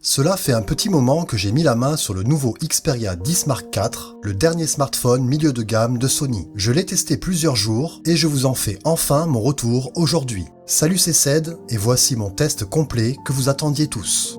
Cela fait un petit moment que j'ai mis la main sur le nouveau Xperia 10 Mark IV, le dernier smartphone milieu de gamme de Sony. Je l'ai testé plusieurs jours et je vous en fais enfin mon retour aujourd'hui. Salut, c'est Ced et voici mon test complet que vous attendiez tous.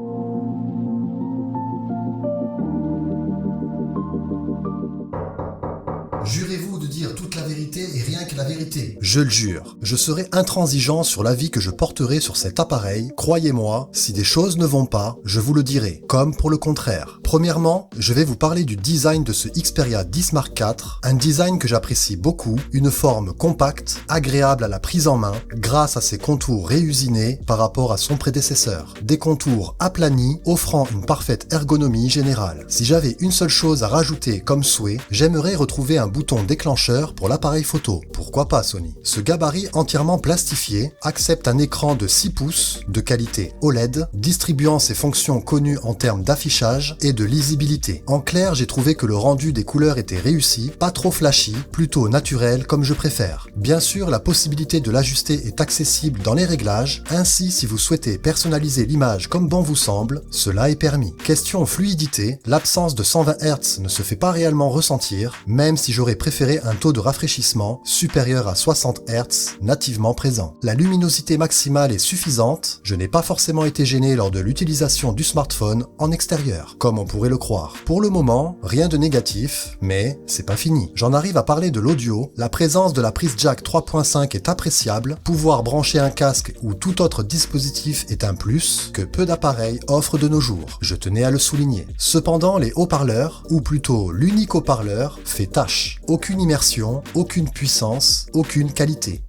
Jurez-vous de dire toute la vérité et rien que la vérité? Je le jure, je serai intransigeant sur l'avis que je porterai sur cet appareil. Croyez-moi, si des choses ne vont pas, je vous le dirai, comme pour le contraire. Premièrement, je vais vous parler du design de ce Xperia 10 Mark IV, un design que j'apprécie beaucoup, une forme compacte, agréable à la prise en main, grâce à ses contours réusinés par rapport à son prédécesseur. Des contours aplanis, offrant une parfaite ergonomie générale. Si j'avais une seule chose à rajouter comme souhait, j'aimerais retrouver un bouton déclencheur pour l'appareil photo. Pourquoi pas Sony? Ce gabarit entièrement plastifié accepte un écran de 6 pouces de qualité OLED, distribuant ses fonctions connues en termes d'affichage et de lisibilité. En clair, j'ai trouvé que le rendu des couleurs était réussi, pas trop flashy, plutôt naturel comme je préfère. Bien sûr, la possibilité de l'ajuster est accessible dans les réglages, ainsi si vous souhaitez personnaliser l'image comme bon vous semble, cela est permis. Question fluidité, l'absence de 120 Hz ne se fait pas réellement ressentir, même si j'aurais préféré un taux de rafraîchissement supérieur à 60 Hz nativement présent. La luminosité maximale est suffisante, je n'ai pas forcément été gêné lors de l'utilisation du smartphone en extérieur, comme on pourrait le croire. Pour le moment, rien de négatif, mais c'est pas fini. J'en arrive à parler de l'audio, la présence de la prise jack 3.5 est appréciable, pouvoir brancher un casque ou tout autre dispositif est un plus que peu d'appareils offrent de nos jours, je tenais à le souligner. Cependant, les haut-parleurs, ou plutôt l'unique haut-parleur, fait tâche. Aucune immersion, aucune puissance, aucune qualité.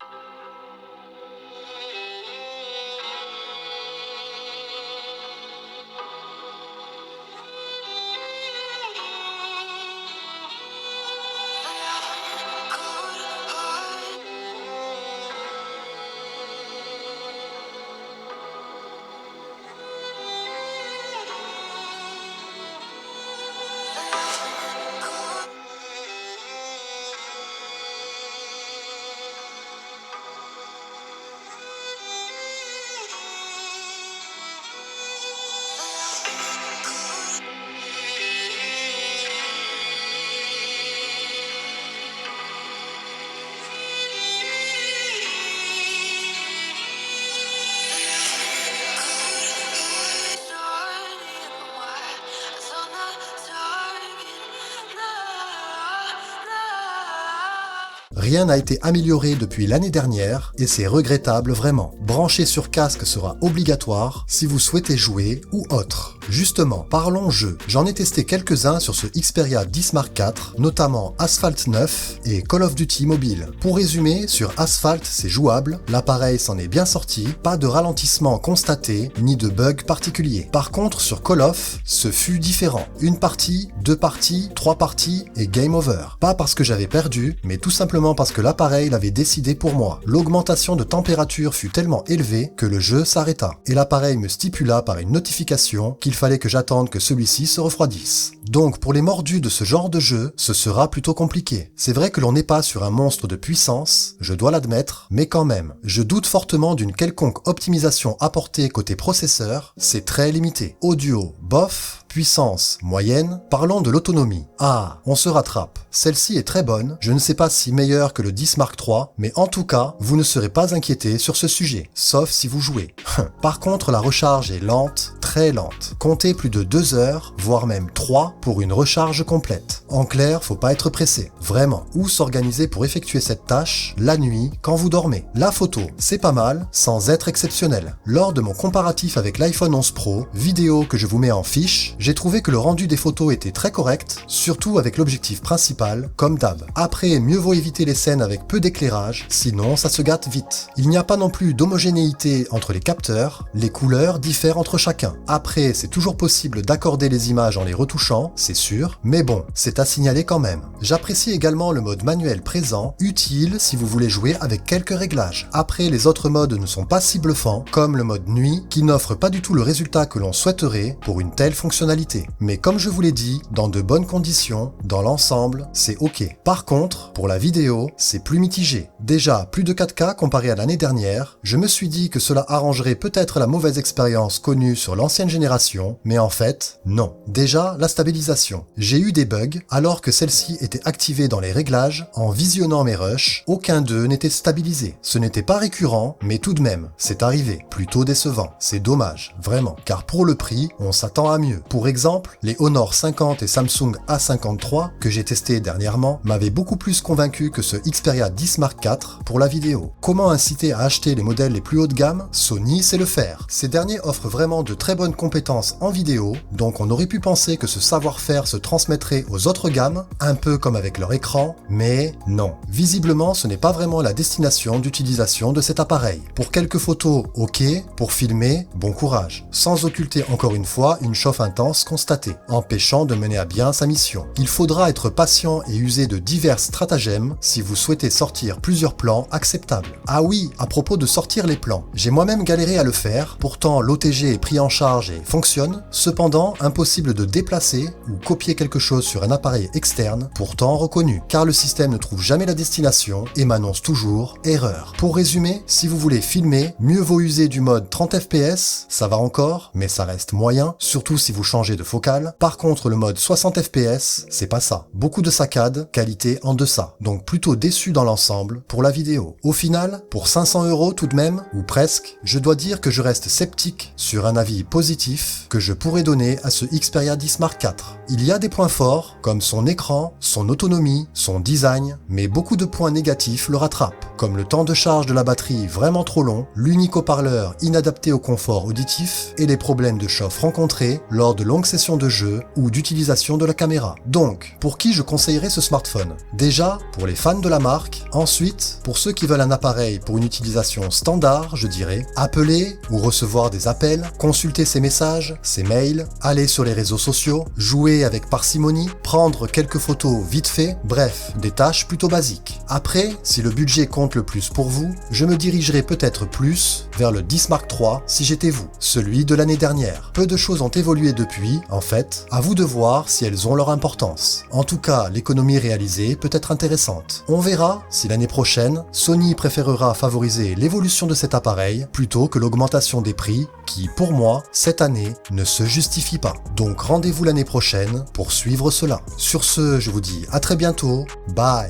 Rien n'a été amélioré depuis l'année dernière et c'est regrettable vraiment. Brancher sur casque sera obligatoire si vous souhaitez jouer ou autre. Justement, parlons jeux. J'en ai testé quelques-uns sur ce Xperia 10 Mark IV, notamment Asphalt 9 et Call of Duty Mobile. Pour résumer, sur Asphalt c'est jouable, l'appareil s'en est bien sorti, pas de ralentissement constaté, ni de bug particulier. Par contre, sur Call of, ce fut différent. Une partie, 2 parties, 3 parties et game over. Pas parce que j'avais perdu, mais tout simplement parce que l'appareil l'avait décidé pour moi. L'augmentation de température fut tellement élevée que le jeu s'arrêta, et l'appareil me stipula par une notification qu'il fallait que j'attende que celui-ci se refroidisse. Donc pour les mordus de ce genre de jeu, ce sera plutôt compliqué. C'est vrai que l'on n'est pas sur un monstre de puissance, je dois l'admettre, mais quand même, je doute fortement d'une quelconque optimisation apportée côté processeur, c'est très limité. Audio, bof. Puissance moyenne, parlons de l'autonomie. Ah, on se rattrape. Celle-ci est très bonne, je ne sais pas si meilleure que le 10 Mark III, mais en tout cas, vous ne serez pas inquiété sur ce sujet, sauf si vous jouez. Par contre, la recharge est lente, très lente. Comptez plus de 2 heures, voire même 3 pour une recharge complète. En clair, faut pas être pressé, vraiment. Ou s'organiser pour effectuer cette tâche la nuit, quand vous dormez. La photo, c'est pas mal, sans être exceptionnel. Lors de mon comparatif avec l'iPhone 11 Pro, vidéo que je vous mets en fiche, j'ai trouvé que le rendu des photos était très correct, surtout avec l'objectif principal, comme d'hab. Après, mieux vaut éviter les scènes avec peu d'éclairage, sinon ça se gâte vite. Il n'y a pas non plus d'homogénéité entre les capteurs, les couleurs diffèrent entre chacun. Après, c'est toujours possible d'accorder les images en les retouchant, c'est sûr, mais bon, c'est à signaler quand même. J'apprécie également le mode manuel présent, utile si vous voulez jouer avec quelques réglages. Après, les autres modes ne sont pas si bluffants, comme le mode nuit, qui n'offre pas du tout le résultat que l'on souhaiterait pour une telle fonctionnalité. Mais comme je vous l'ai dit, dans de bonnes conditions, dans l'ensemble, c'est ok. Par contre, pour la vidéo, c'est plus mitigé. Déjà, plus de 4K comparé à l'année dernière, je me suis dit que cela arrangerait peut-être la mauvaise expérience connue sur l'ancienne génération, mais en fait, non. Déjà, la stabilisation. J'ai eu des bugs, alors que celle-ci était activée dans les réglages, en visionnant mes rushs, aucun d'eux n'était stabilisé. Ce n'était pas récurrent, mais tout de même, c'est arrivé. Plutôt décevant. C'est dommage, vraiment. Car pour le prix, on s'attend à mieux. Pour exemple, les Honor 50 et Samsung A53, que j'ai testé dernièrement, m'avaient beaucoup plus convaincu que ce Xperia 10 Mark IV pour la vidéo. Comment inciter à acheter les modèles les plus haut de gamme? Sony sait le faire. Ces derniers offrent vraiment de très bonnes compétences en vidéo, donc on aurait pu penser que ce savoir-faire se transmettrait aux autres gammes, un peu comme avec leur écran, mais non. Visiblement, ce n'est pas vraiment la destination d'utilisation de cet appareil. Pour quelques photos, ok. Pour filmer, bon courage. Sans occulter encore une fois une chauffe intense constatée, empêchant de mener à bien sa mission. Il faudra être patient et user de divers stratagèmes si vous souhaitez sortir plusieurs plans acceptables. Ah oui, à propos de sortir les plans, j'ai moi-même galéré à le faire, pourtant l'OTG est pris en charge et fonctionne, cependant impossible de déplacer ou copier quelque chose sur un appareil externe, pourtant reconnu, car le système ne trouve jamais la destination et m'annonce toujours erreur. Pour résumer, si vous voulez filmer, mieux vaut user du mode 30 fps, ça va encore, mais ça reste moyen, surtout si vous changez de focale. Par contre, le mode 60 fps, c'est pas ça. Beaucoup de saccades, qualité en deçà, donc plutôt déçu dans l'ensemble pour la vidéo. Au final, pour 500 € tout de même, ou presque, je dois dire que je reste sceptique sur un avis positif que je pourrais donner à ce Xperia 10 Mark IV. Il y a des points forts, comme son écran, son autonomie, son design, mais beaucoup de points négatifs le rattrapent, comme le temps de charge de la batterie vraiment trop long, l'unique haut-parleur inadapté au confort auditif et les problèmes de chauffe rencontrés lors de longues sessions de jeu ou d'utilisation de la caméra. Donc, pour qui je conseillerais ce smartphone? Déjà, pour les fans de la marque. Ensuite, pour ceux qui veulent un appareil pour une utilisation standard, je dirais, appeler ou recevoir des appels, consulter ses messages, ses mails, aller sur les réseaux sociaux, jouer avec parcimonie, prendre quelques photos vite fait, bref, des tâches plutôt basiques. Après, si le budget compte le plus pour vous, je me dirigerai peut-être plus vers le 10 Mark III si j'étais vous, celui de l'année dernière. Peu de choses ont évolué depuis, en fait, à vous de voir si elles ont leur importance. En tout cas, l'économie réalisée peut être intéressante. On verra si l'année prochaine, Sony préférera favoriser l'évolution de cet appareil plutôt que l'augmentation des prix qui, pour moi, cette année, ne se justifie pas. Donc rendez-vous l'année prochaine pour suivre cela. Sur ce, je vous dis à très bientôt, bye.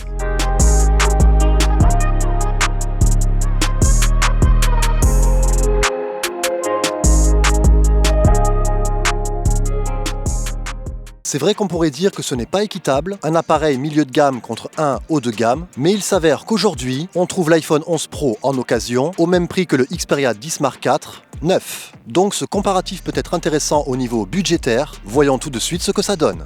C'est vrai qu'on pourrait dire que ce n'est pas équitable, un appareil milieu de gamme contre un haut de gamme, mais il s'avère qu'aujourd'hui, on trouve l'iPhone 11 Pro en occasion, au même prix que le Xperia 10 Mark IV, neuf. Donc ce comparatif peut être intéressant au niveau budgétaire, voyons tout de suite ce que ça donne.